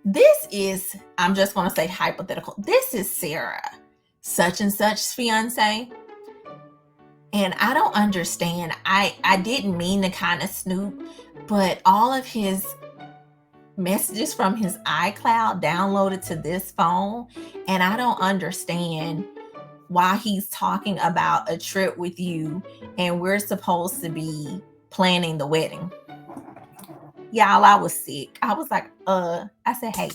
This is, I'm just going to say hypothetical. This is Sarah, such and such's fiance. And I don't understand. I didn't mean to kind of snoop, but all of his messages from his iCloud downloaded to this phone. And I don't understand why he's talking about a trip with you and we're supposed to be planning the wedding. Y'all, I was sick. I was like, I said, hey.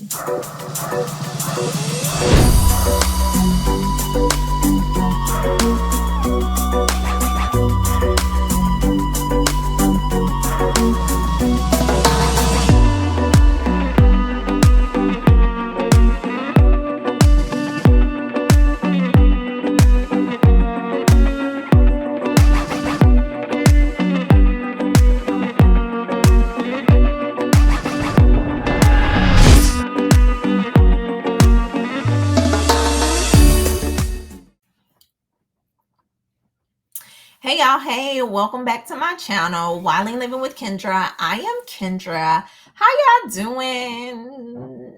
Hey y'all, hey, welcome back to my channel, Wildly Living with Kendra. I am Kendra. How y'all doing?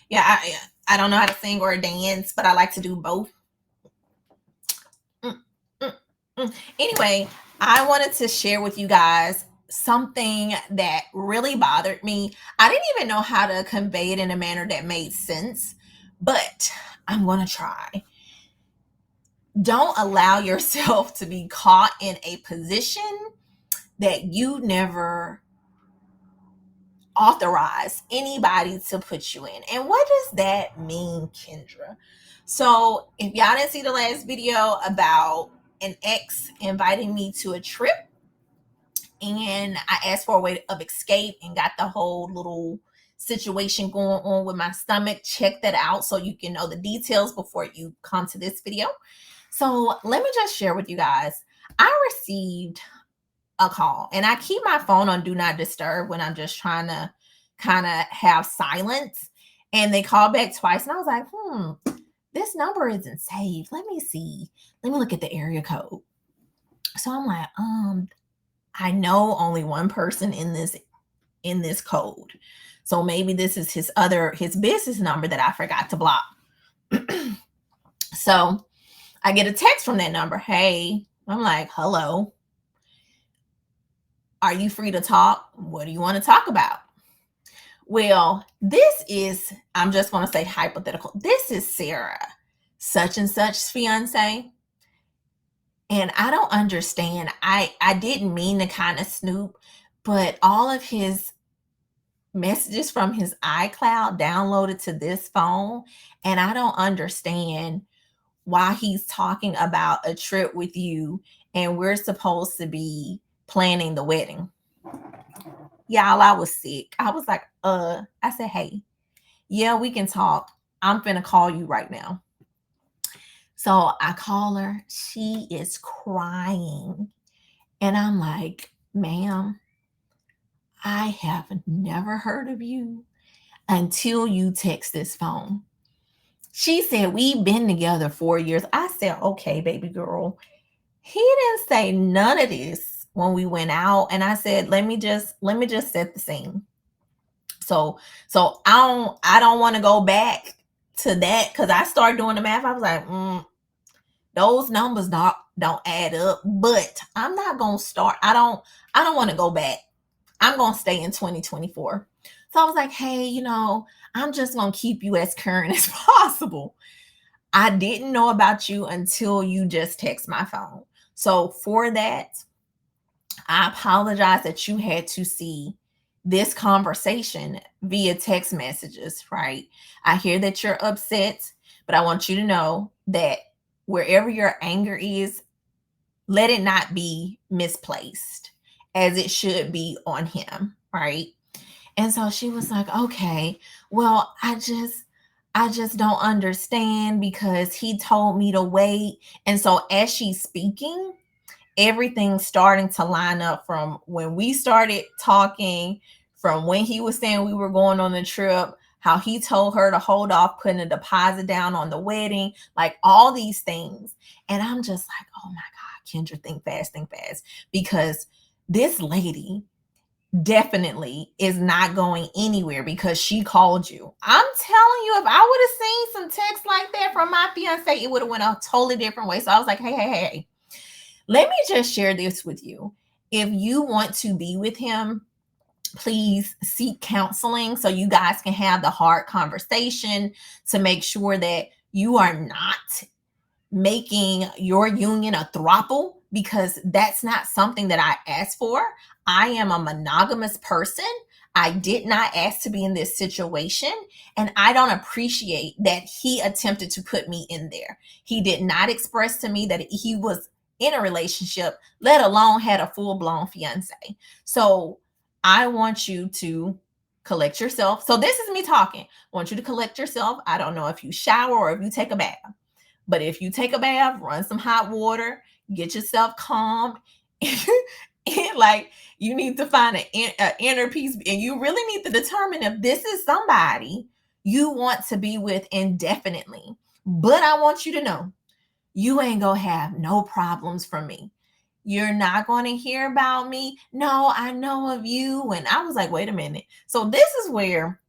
Yeah, I don't know how to sing or dance, but I like to do both. Anyway, I wanted to share with you guys something that really bothered me. I didn't even know how to convey it in a manner that made sense, but I'm going to try. Don't allow yourself to be caught in a position that you never authorized anybody to put you in. And what does that mean, Kendra? So if y'all didn't see the last video about an ex inviting me to a trip, and I asked for a way of escape and got the whole little situation going on with my stomach, check that out so you can know the details before you come to this video. So let me just share with you guys. I received a call, and I keep my phone on do not disturb when I'm just trying to kind of have silence. And they called back twice, and I was like, this number isn't saved. Let me see. Let me look at the area code. So I'm like, I know only one person in this code. So maybe this is his business number that I forgot to block. So I get a text from that number. Hey, I'm like, hello. Are you free to talk? What do you want to talk about? Well, this is, I'm just going to say hypothetical. This is Sarah, such and such's fiance. And I don't understand. I didn't mean to kind of snoop, but all of his messages from his iCloud downloaded to this phone. And I don't understand why he's talking about a trip with you and we're supposed to be planning the wedding. Y'all, I was sick. I was like, I said, hey, yeah, we can talk. I'm finna call you right now. So I call her. She is crying. And I'm like, ma'am, I have never heard of you until you text this phone. She said, we've been together 4 years. I said, okay, baby girl. He didn't say none of this when we went out. And I said, let me just set the scene. So I don't want to go back to that, because I started doing the math. I was like, those numbers don't add up. But I'm not gonna start. I don't want to go back. I'm gonna stay in 2024. So I was like, hey, I'm just going to keep you as current as possible. I didn't know about you until you just text my phone. So for that, I apologize that you had to see this conversation via text messages, right? I hear that you're upset, but I want you to know that wherever your anger is, let it not be misplaced, as it should be on him, right? And so she was like, okay, well, I just don't understand, because he told me to wait. And so as she's speaking, everything's starting to line up from when we started talking, from when he was saying we were going on the trip, how he told her to hold off putting a deposit down on the wedding, like all these things. And I'm just like, oh my God, Kendra, think fast, because this lady definitely is not going anywhere because she called you. I'm telling you, if I would have seen some text like that from my fiance, it would have went a totally different way. So I was like, hey, let me just share this with you. If you want to be with him, please seek counseling so you guys can have the hard conversation to make sure that you are not making your union a throuple, because that's not something that I asked for. I am a monogamous person. I did not ask to be in this situation, and I don't appreciate that he attempted to put me in there. He did not express to me that he was in a relationship, let alone had a full-blown fiance. So I want you to collect yourself. So this is me talking. I want you to collect yourself. I don't know if you shower or if you take a bath. But if you take a bath, run some hot water, get yourself calmed, and like you need to find an inner peace, and you really need to determine if this is somebody you want to be with indefinitely. But I want you to know, you ain't gonna have no problems from me. You're not going to hear about me. No, I know of you. And I was like, wait a minute. So this is where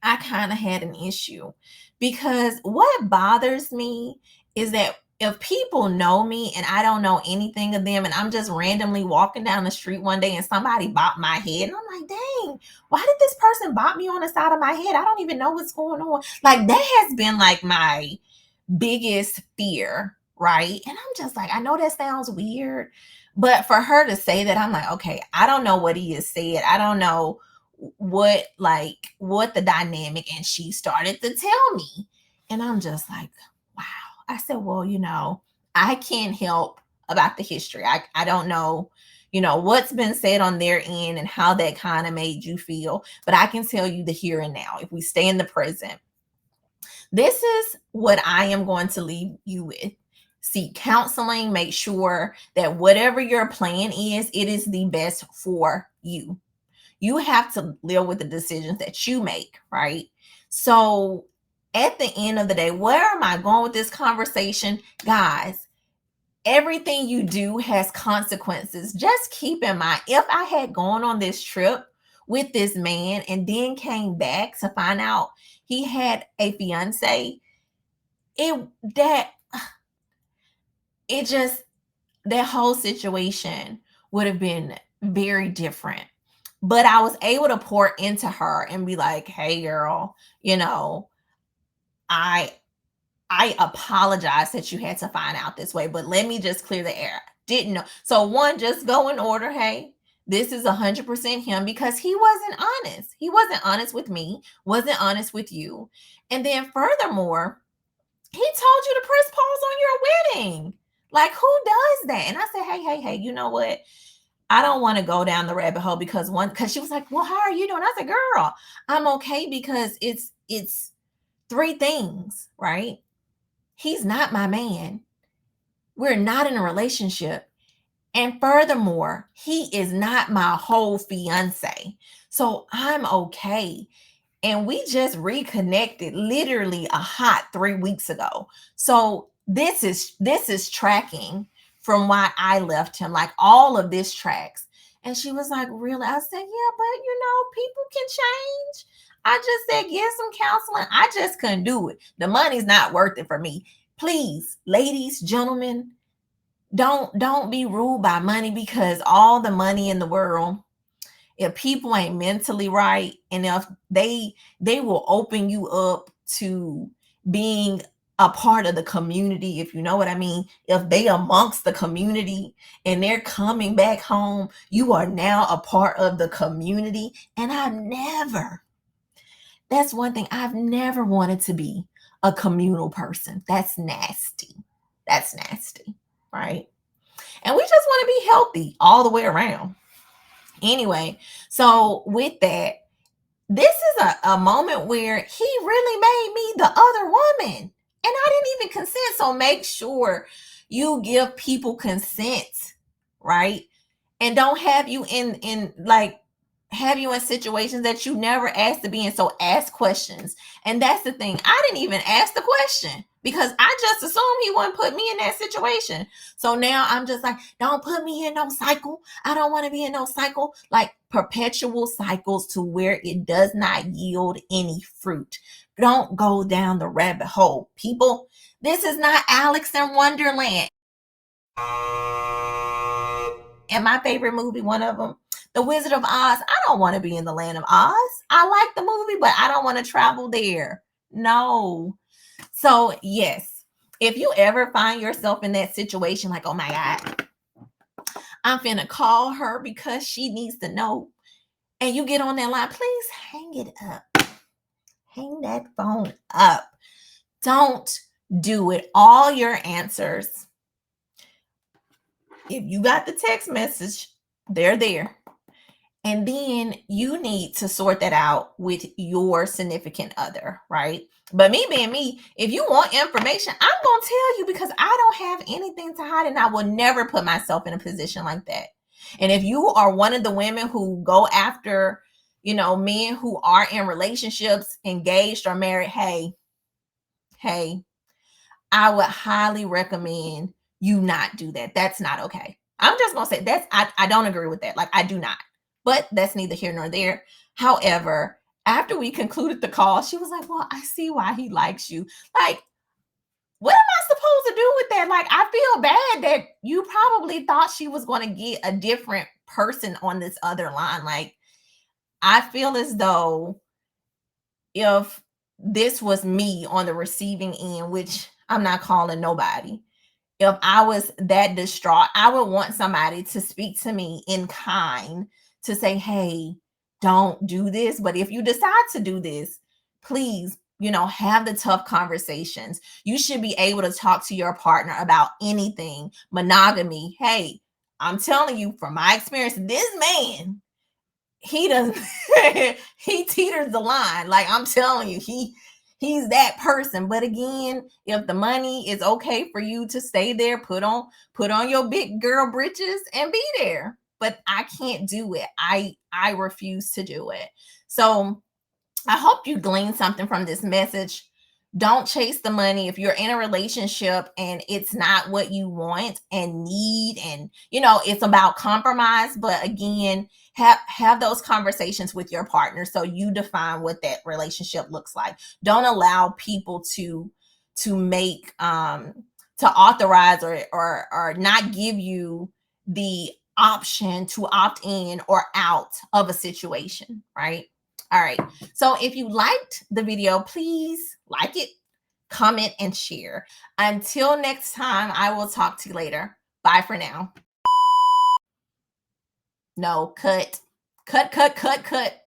I kind of had an issue, because what bothers me is that if people know me and I don't know anything of them, and I'm just randomly walking down the street one day and somebody bopped my head, and I'm like, dang, why did this person bop me on the side of my head? I don't even know what's going on. Like, that has been like my biggest fear, right? And I'm just like, I know that sounds weird, but for her to say that, I'm like, okay, I don't know what he has said. I don't know what the dynamic, and she started to tell me, and I'm just like, wow. I said, well, I can't help about the history. I don't know, what's been said on their end and how that kind of made you feel, but I can tell you the here and now. If we stay in the present, this is what I am going to leave you with. Seek counseling. Make sure that whatever your plan is, it is the best for you. You have to live with the decisions that you make, right? So at the end of the day, where am I going with this conversation? Guys, everything you do has consequences. Just keep in mind, if I had gone on this trip with this man and then came back to find out he had a fiance, it that it just that whole situation would have been very different. But I was able to pour into her and be like, hey girl, I I apologize that you had to find out this way, but let me just clear the air. Didn't know. So one, just go in order. Hey, this is 100% him, because he wasn't honest. He wasn't honest with me, wasn't honest with you. And then furthermore, he told you to press pause on your wedding. Like, who does that? And I said, hey, you know what? I don't want to go down the rabbit hole, because she was like, well, how are you doing? I said, girl, I'm okay, because it's three things, right? He's not my man. We're not in a relationship. And furthermore, he is not my whole fiance. So I'm okay. And we just reconnected literally a hot 3 weeks ago. So this is tracking from why I left him. Like, all of this tracks. And she was like, really? I said, yeah, but people can change. I just said, get some counseling. I just couldn't do it. The money's not worth it for me. Please, ladies, gentlemen, don't be ruled by money, because all the money in the world, if people ain't mentally right, and if they will open you up to being a part of the community, if you know what I mean. If they amongst the community and they're coming back home, you are now a part of the community. And that's one thing, I've never wanted to be a communal person. That's nasty. That's nasty, right? And we just want to be healthy all the way around. Anyway, so with that, this is a moment where he really made me the other woman, and I didn't even consent. So make sure you give people consent, right? And don't have you have you in situations that you never asked to be in. So ask questions. And that's the thing. I didn't even ask the question, because I just assumed he wouldn't put me in that situation. So now I'm just like, don't put me in no cycle. I don't want to be in no cycle, like perpetual cycles to where it does not yield any fruit. Don't go down the rabbit hole, people. This is not Alice in Wonderland. And my favorite movie, one of them, The Wizard of Oz. I don't want to be in the land of Oz. I like the movie, but I don't want to travel there. No. So, yes, if you ever find yourself in that situation, like, oh my God, I'm finna call her because she needs to know, and you get on that line, please hang it up. Hang that phone up. Don't do it. All your answers, if you got the text message, they're there. And then you need to sort that out with your significant other, right? But me being me, if you want information, I'm going to tell you because I don't have anything to hide and I will never put myself in a position like that. And if you are one of the women who go after, men who are in relationships, engaged or married, hey, I would highly recommend you not do that. That's not okay. I'm just going to say I don't agree with that. Like, I do not. But that's neither here nor there. However, after we concluded the call, she was like, well, I see why he likes you. Like, what am I supposed to do with that? Like, I feel bad that you probably thought she was going to get a different person on this other line. Like, I feel as though if this was me on the receiving end, which I'm not calling nobody, if I was that distraught, I would want somebody to speak to me in kind to say, hey, don't do this. But if you decide to do this, please, have the tough conversations. You should be able to talk to your partner about anything. Monogamy. Hey, I'm telling you from my experience, this man, he doesn't, he teeters the line. Like, I'm telling you, he's that person. But again, if the money is okay for you to stay there, put on your big girl britches and be there. But I can't do it. I refuse to do it. So I hope you glean something from this message. Don't chase the money. If you're in a relationship and it's not what you want and need, and it's about compromise, but again, have those conversations with your partner so you define what that relationship looks like. Don't allow people to make to authorize or not give you the option to opt in or out of a situation, right? All right. So if you liked the video, please like it, comment, and share. Until next time, I will talk to you later. Bye for now. No, cut. Cut, cut, cut, cut.